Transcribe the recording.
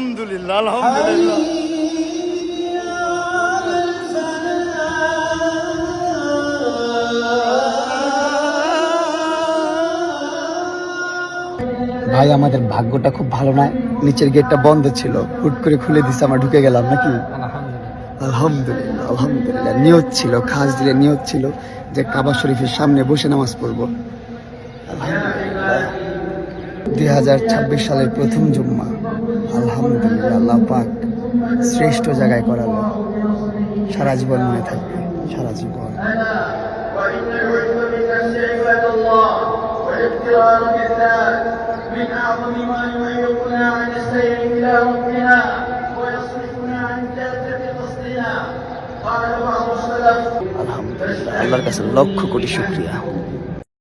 আলহামদুলিল্লাহ আলহামদুলিল্লাহ। ভাই আমাদের ভাগ্যটা খুব ভালো না, নিচের গেটটা বন্ধ ছিল, হুট করে খুলে দিছে, আমরা ঢুকে গেলাম নাকি। আলহামদুলিল্লাহ আলহামদুলিল্লাহ। নিয়ত ছিল, খাস দিলে নিয়ত ছিল যে কাবা শরীফের সামনে বসে নামাজ পড়বো। আলহামদুলিল্লাহ 2026 সালের প্রথম জুম্মা। আলহামদুলিল্লাহ, আল্লাহ পাক শ্রেষ্ঠ জায়গায় করালো। সারা জীবন মনে থাকবে, সারা জীবন। من أعظم ما يعيقنا عن السير إلى ربنا ويصرفنا عن جادة قصدنا. قال بعض السلف আলহামদুলিল্লাহ, আল্লাহর কাছে লক্ষ কোটি শুকরিয়া।